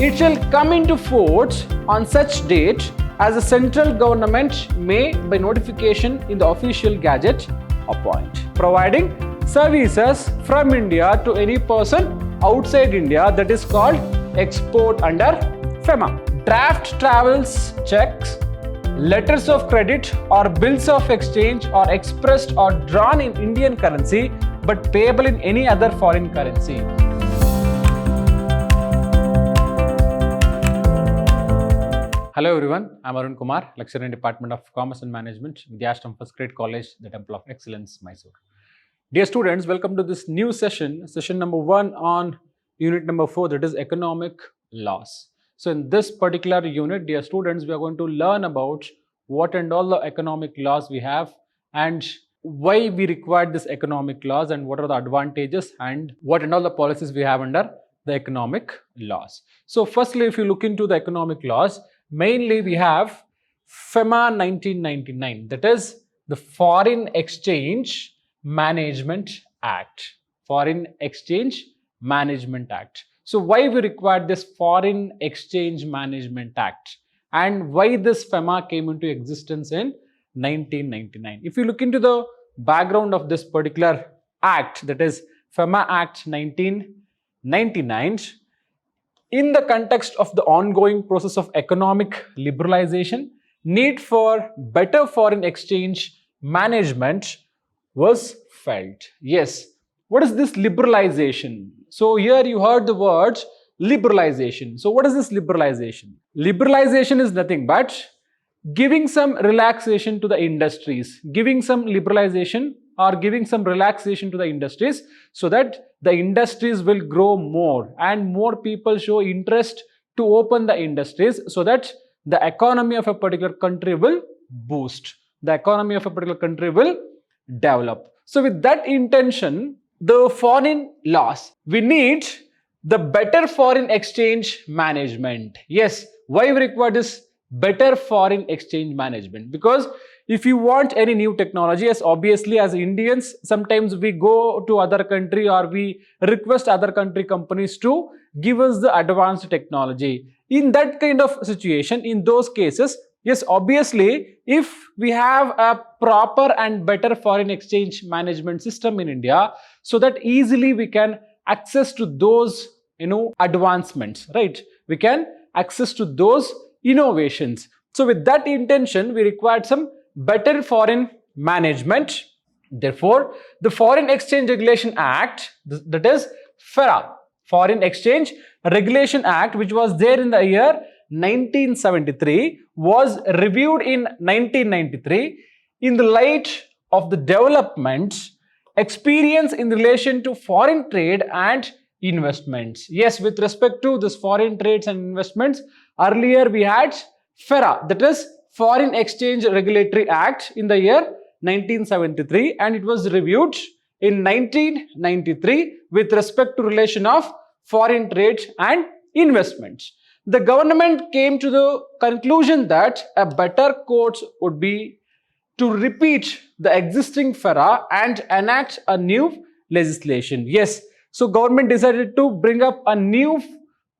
It shall come into force on such date as the central government may by notification in the official gazette appoint, providing services from India to any person outside India, that is called export under FEMA. Draft travels checks, letters of credit or bills of exchange are expressed or drawn in Indian currency but payable in any other foreign currency. Hello everyone, I am Arun Kumar, lecturer in Department of Commerce and Management, Vidhyaashram First Grade College, the Temple of Excellence, MYSURU. Dear students, welcome to this new session number 1 on unit number 4, that is economic laws. So in this particular unit, dear students, we are going to learn about what and all the economic laws we have and why we require this economic laws and what are the advantages and what and all the policies we have under the economic laws. So firstly, if you look into the economic laws, mainly we have FEMA 1999, that is the Foreign Exchange Management Act. Foreign Exchange Management Act. So why we require this Foreign Exchange Management Act and why this FEMA came into existence in 1999. If you look into the background of this particular act, that is FEMA Act 1999, in the context of the ongoing process of economic liberalization, need for better foreign exchange management was felt. Yes, what is this liberalization? So here you heard the words liberalization. So what is this liberalization? Liberalization is nothing but giving some relaxation to the industries, giving some liberalization or giving some relaxation to the industries so that the industries will grow more and more people show interest to open the industries so that the economy of a particular country will boost. The economy of a particular country will develop. So with that intention, the foreign laws, we need the better foreign exchange management. Yes, why we require this better foreign exchange management? Because if you want any new technology, yes, obviously as Indians, sometimes we go to other country or we request other country companies to give us the advanced technology. In that kind of situation, in those cases, yes, obviously, if we have a proper and better foreign exchange management system in India, so that easily we can access to those, advancements, right? We can access to those innovations. So with that intention, we required some better foreign management. Therefore, the Foreign Exchange Regulation Act, that is FERA, Foreign Exchange Regulation Act, which was there in the year 1973, was reviewed in 1993 in the light of the development experience in relation to foreign trade and investments. Yes, with respect to this foreign trades and investments, earlier we had FERA, that is Foreign Exchange Regulatory Act in the year 1973, and it was reviewed in 1993 with respect to relation of foreign trade and investments. The government came to the conclusion that a better course would be to repeat the existing FERA and enact a new legislation. Yes, so government decided to bring up a new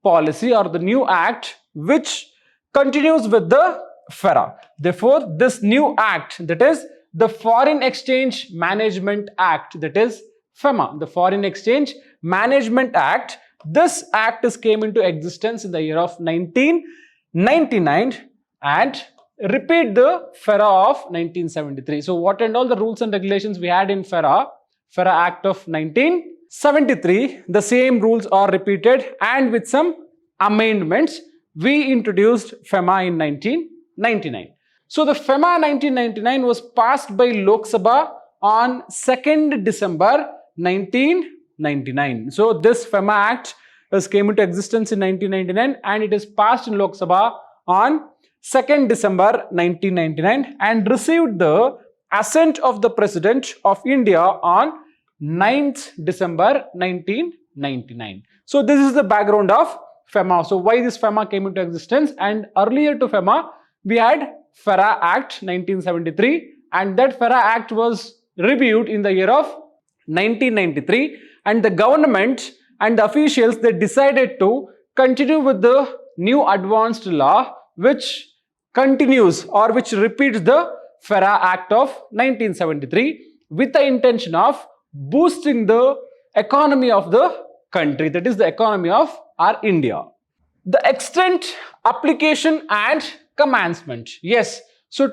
policy or the new act which continues with the FERA. Therefore, this new act, that is the Foreign Exchange Management Act, that is FEMA, the Foreign Exchange Management Act, this act came into existence in the year of 1999 and repeat the FERA of 1973. So what and all the rules and regulations we had in FERA Act of 1973, the same rules are repeated and with some amendments, we introduced FEMA in 1999. So the FEMA 1999 was passed by Lok Sabha on 2nd December 1999. So this FEMA Act came into existence in 1999 and it is passed in Lok Sabha on 2nd December 1999 and received the assent of the President of India on 9th December 1999. So this is the background of FEMA. So why this FEMA came into existence, and earlier to FEMA we had FERA Act 1973 and that FERA Act was reviewed in the year of 1993 and the government and the officials, they decided to continue with the new advanced law which continues or which repeats the FERA Act of 1973 with the intention of boosting the economy of the country, that is the economy of our India. The extent, application and commencement. Yes, so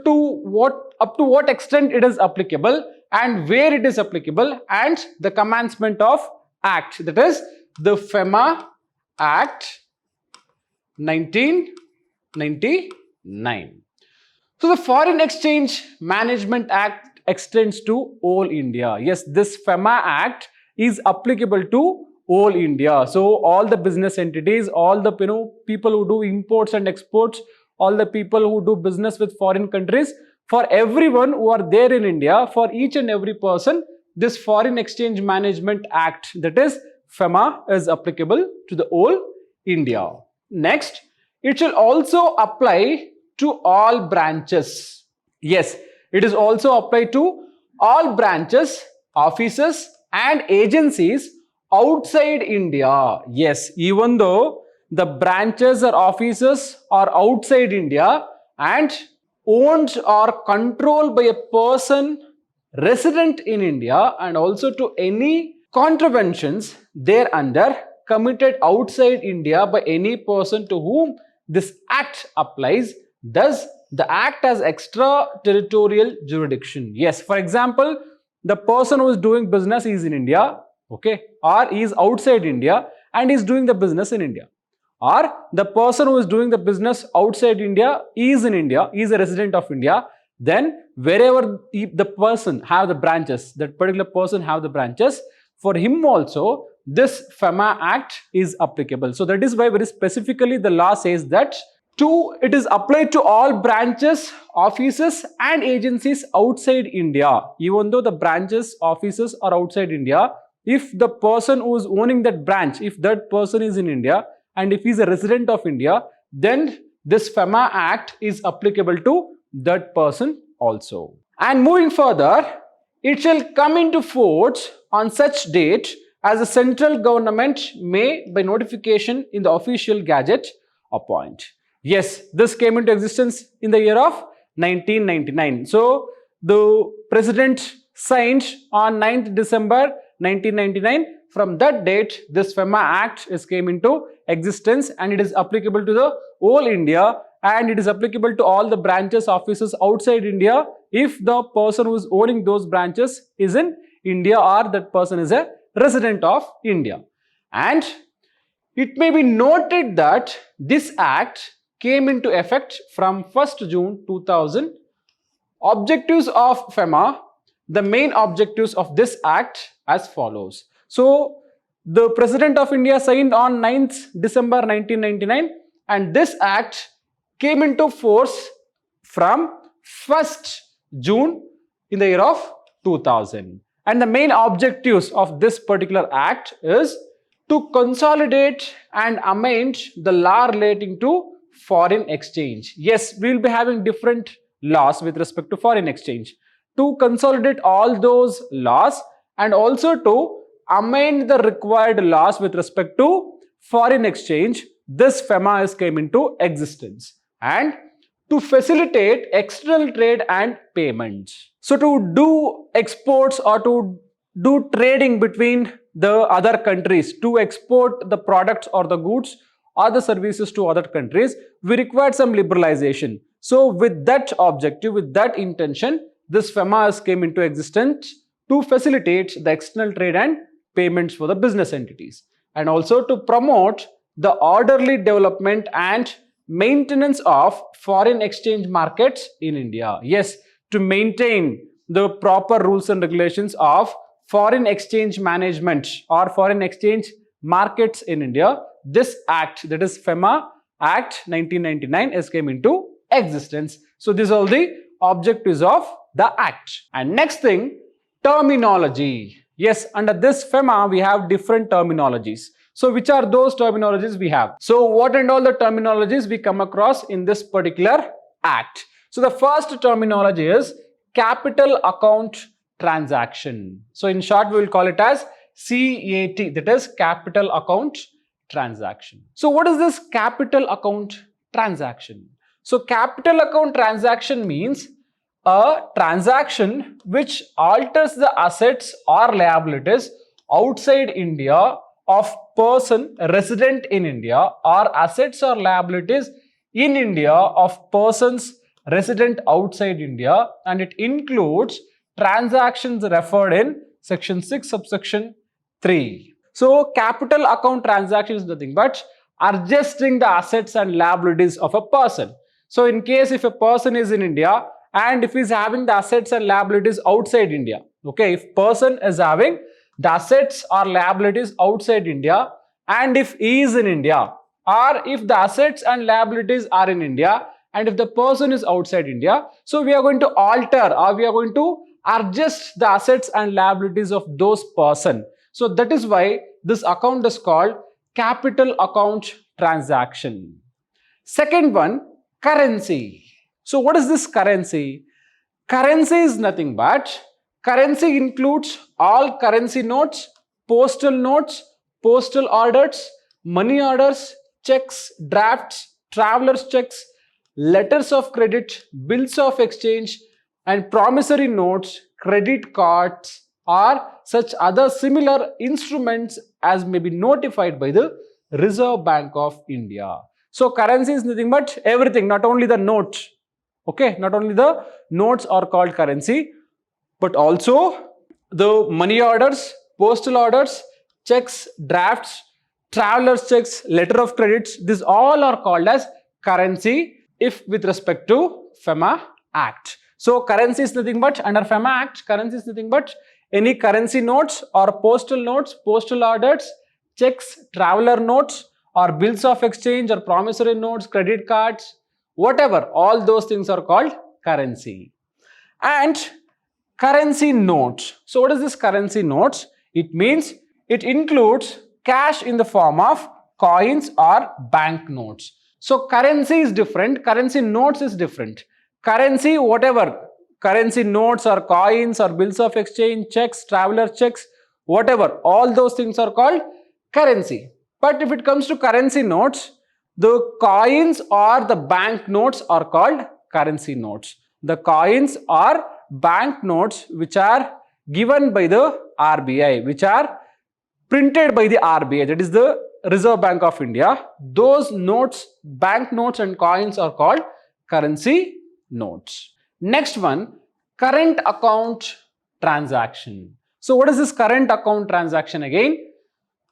up to what extent it is applicable and where it is applicable, and the commencement of act, that is the FEMA Act 1999. So the Foreign Exchange Management Act extends to all India. Yes, this FEMA Act is applicable to all India. So all the business entities, all the people who do imports and exports, all the people who do business with foreign countries, for everyone who are there in India, for each and every person, this Foreign Exchange Management Act, that is FEMA, is applicable to the whole India. Next, it shall also apply to all branches. Yes, it is also applied to all branches, offices and agencies outside India. Yes, even though the branches or offices are outside India and owned or controlled by a person resident in India, and also to any contraventions thereunder committed outside India by any person to whom this act applies, thus the act has extraterritorial jurisdiction. Yes, for example, the person who is doing business is in India, okay, or is outside India and is doing the business in India, or the person who is doing the business outside India is in India, is a resident of India, then wherever the person have the branches, that particular person have the branches, for him also this FEMA Act is applicable. So that is why very specifically the law says that it is applied to all branches, offices and agencies outside India. Even though the branches, offices are outside India, if the person who is owning that branch, if that person is in India and if he is a resident of India, then this FEMA Act is applicable to that person also. And moving further, it shall come into force on such date as the central government may by notification in the official gazette appoint. Yes, this came into existence in the year of 1999. So the president signed on 9th December 1999. From that date, this FEMA Act came into existence and it is applicable to the whole India, and it is applicable to all the branches, offices outside India if the person who is owning those branches is in India or that person is a resident of India. And it may be noted that this act came into effect from 1st June 2000. Objectives of FEMA, the main objectives of this act as follows. So the President of India signed on 9th December 1999 and this act came into force from 1st June in the year of 2000. And the main objectives of this particular act is to consolidate and amend the law relating to foreign exchange. Yes, we will be having different laws with respect to foreign exchange. To consolidate all those laws and also to amend the required laws with respect to foreign exchange, this FEMA came into existence. And to facilitate external trade and payments. So to do exports or to do trading between the other countries, to export the products or the goods or the services to other countries, we required some liberalization. So with that objective, with that intention, this FEMA came into existence to facilitate the external trade and payments for the business entities, and also to promote the orderly development and maintenance of foreign exchange markets in India. Yes, to maintain the proper rules and regulations of foreign exchange management or foreign exchange markets in India, this act, that is FEMA Act 1999, came into existence. So these are all the objectives of the act. And next thing, terminology. Yes, under this FEMA we have different terminologies. So which are those terminologies we have? So what and all the terminologies we come across in this particular act? So the first terminology is capital account transaction. So in short we will call it as CAT, that is capital account transaction. So what is this capital account transaction? So capital account transaction means a transaction which alters the assets or liabilities outside India of person resident in India, or assets or liabilities in India of persons resident outside India, and it includes transactions referred in section 6 subsection 3. So capital account transaction is nothing but adjusting the assets and liabilities of a person. So in case if a person is in India and if he is having the assets and liabilities outside India, okay, if person is having the assets or liabilities outside India, and if he is in India, or if the assets and liabilities are in India and if the person is outside India, so we are going to alter or we are going to adjust the assets and liabilities of those person. So that is why this account is called capital account transaction. Second one, currency. So what is this currency? Currency is nothing but, currency includes all currency notes, postal orders, money orders, checks, drafts, travelers checks, letters of credit, bills of exchange, and promissory notes, credit cards, or such other similar instruments as may be notified by the Reserve Bank of India. So currency is nothing but everything, not only the notes. Okay, not only the notes are called currency, but also the money orders, postal orders, checks, drafts, travelers checks, letter of credits, these all are called as currency if with respect to FEMA Act. So currency is nothing but, under FEMA Act, currency is nothing but any currency notes or postal orders, checks, traveler notes, or bills of exchange or promissory notes, credit cards, whatever, all those things are called currency. And currency notes. So what is this currency notes? It means it includes cash in the form of coins or bank notes. So currency is different, currency notes is different. Currency, whatever, currency notes or coins or bills of exchange, checks, traveler checks, whatever, all those things are called currency. But if it comes to currency notes, the coins or the bank notes are called currency notes. The coins or bank notes which are given by the RBI, which are printed by the RBI, that is the Reserve Bank of India, those notes, bank notes and coins are called currency notes. Next one, current account transaction. So what is this current account transaction again?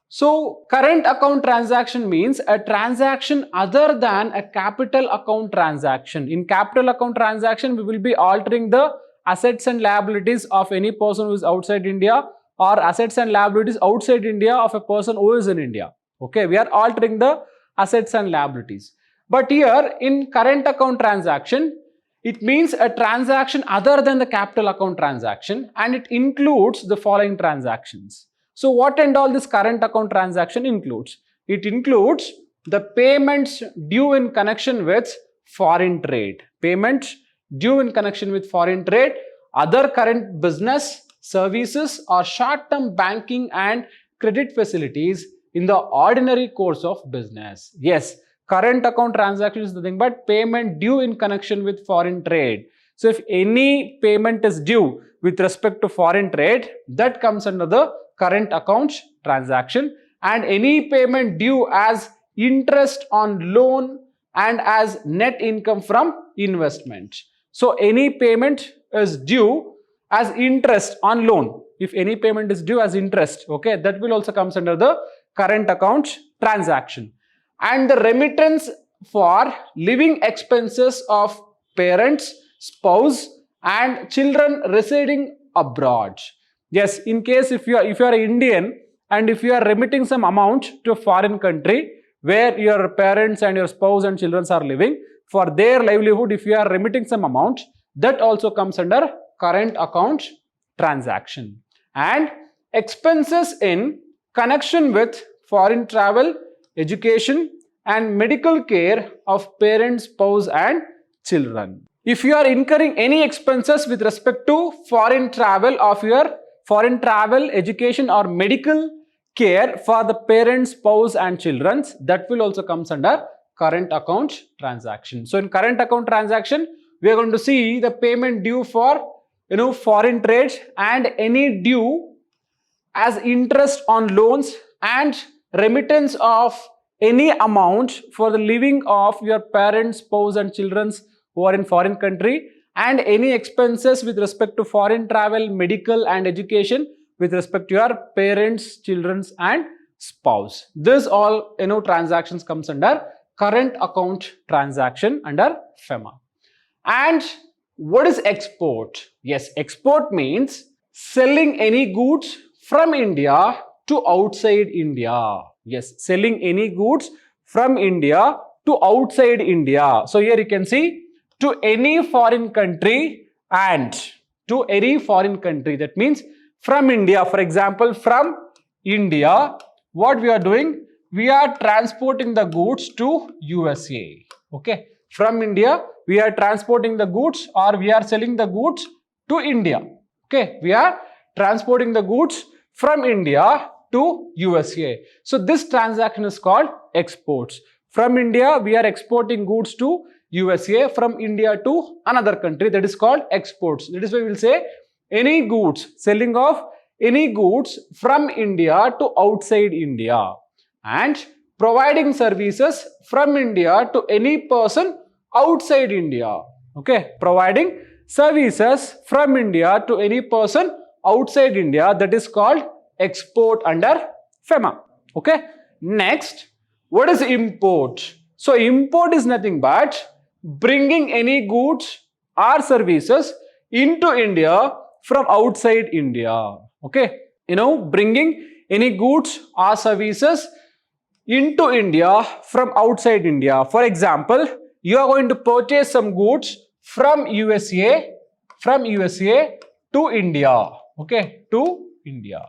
So current account transaction means a transaction other than a capital account transaction. In capital account transaction, we will be altering the assets and liabilities of any person who is outside India, or assets and liabilities outside India of a person who is in India. Okay, we are altering the assets and liabilities. But here in current account transaction, it means a transaction other than the capital account transaction, and it includes the following transactions. So what and all this current account transaction includes? It includes the payments due in connection with foreign trade. Payments due in connection with foreign trade, other current business, services, or short-term banking and credit facilities in the ordinary course of business. Yes, current account transaction is nothing but payment due in connection with foreign trade. So if any payment is due with respect to foreign trade, that comes under the current account transaction, and any payment due as interest on loan and as net income from investment. So any payment is due as interest on loan. If any payment is due as interest, okay, that will also comes under the current account transaction. And the remittance for living expenses of parents, spouse, and children residing abroad. Yes, in case if you are Indian and if you are remitting some amount to a foreign country where your parents and your spouse and children are living, for their livelihood, if you are remitting some amount, that also comes under current account transaction. And expenses in connection with foreign travel, education, and medical care of parents, spouse, and children. If you are incurring any expenses with respect to foreign travel of your foreign travel, education, or medical care for the parents, spouse and children, that will also comes under current account transaction. So in current account transaction, we are going to see the payment due for foreign trade and any due as interest on loans and remittance of any amount for the living of your parents, spouse and children who are in foreign country, and any expenses with respect to foreign travel, medical and education with respect to your parents, children and spouse. This all transactions comes under current account transaction under FEMA. And what is export? Yes, export means selling any goods from India to outside India. Yes, selling any goods from India to outside India. So here you can see to any foreign country and to any foreign country. That means from India, for example, from India, what we are doing? We are transporting the goods to USA. Okay, from India, we are transporting the goods or we are selling the goods to India. Okay, we are transporting the goods from India to USA. So this transaction is called exports. From India, we are exporting goods to USA, from India to another country, that is called exports. That is why we will say any goods, selling of any goods from India to outside India, and providing services from India to any person outside India. Okay, providing services from India to any person outside India, that is called export under FEMA. Okay, next, what is import? So import is nothing but bringing any goods or services into India from outside India. Okay, bringing any goods or services into India from outside India. For example, you are going to purchase some goods from USA to India. Okay, to India.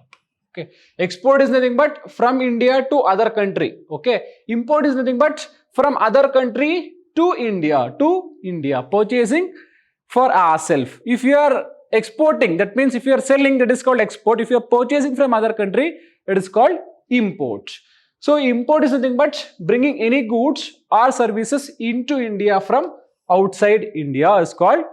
Okay, export is nothing but from India to other country. Okay, import is nothing but from other country to India, purchasing for ourselves. If you are exporting, that means if you are selling, that is called export. If you are purchasing from other country, it is called import. So import is nothing but bringing any goods or services into India from outside India is called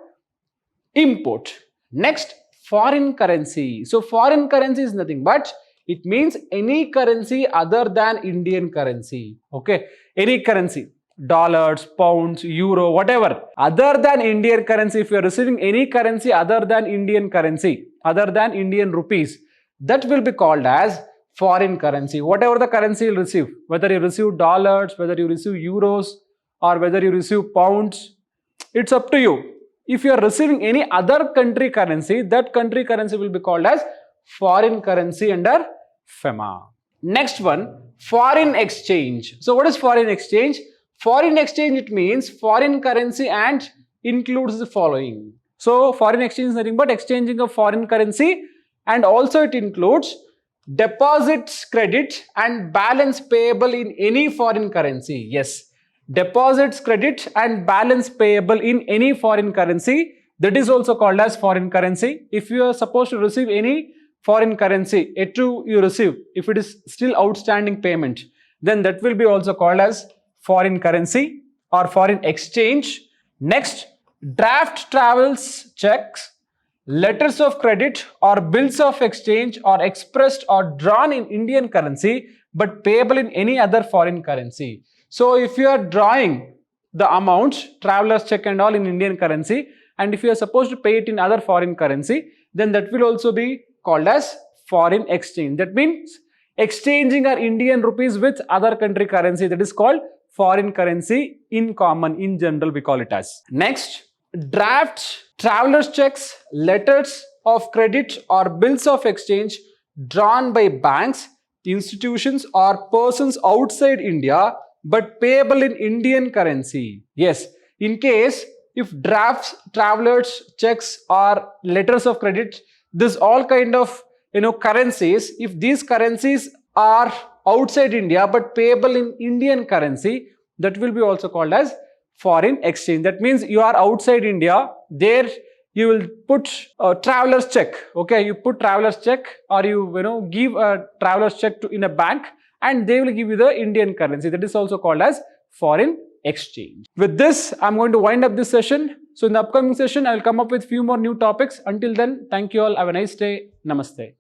import. Next, foreign currency. So foreign currency is nothing but it means any currency other than Indian currency. Okay, any currency, dollars, pounds, euro, whatever other than Indian currency. If you are receiving any currency other than Indian currency, other than Indian rupees, that will be called as foreign currency. Whatever the currency you receive, whether you receive dollars, whether you receive euros or whether you receive pounds, it's up to you. If you are receiving any other country currency, that country currency will be called as foreign currency under FEMA. Next one, foreign exchange. So what is foreign exchange? Foreign exchange, it means foreign currency and includes the following. So foreign exchange is nothing but exchanging of foreign currency, and also it includes deposits, credit and balance payable in any foreign currency. Yes, deposits, credit and balance payable in any foreign currency, that is also called as foreign currency. If you are supposed to receive any foreign currency, yet to you receive, if it is still outstanding payment, then that will be also called as foreign currency or foreign exchange. Next, draft travels checks, letters of credit or bills of exchange are expressed or drawn in Indian currency but payable in any other foreign currency. So if you are drawing the amount, traveler's check and all in Indian currency, and if you are supposed to pay it in other foreign currency, then that will also be called as foreign exchange. That means exchanging our Indian rupees with other country currency, that is called foreign currency in common, in general we call it as. Next, drafts, traveler's checks, letters of credit or bills of exchange drawn by banks, institutions or persons outside India but payable in Indian currency. Yes, in case if drafts, travelers checks or letters of credit, this all kind of currencies, if these currencies are outside India but payable in Indian currency, that will be also called as foreign exchange. That means you are outside India, there you will put a traveler's check. Okay, you put traveler's check, or you give a traveler's check in a bank, and they will give you the Indian currency. That is also called as foreign exchange. With this, I'm going to wind up this session. So in the upcoming session, I will come up with few more new topics. Until then, thank you all. Have a nice day. Namaste.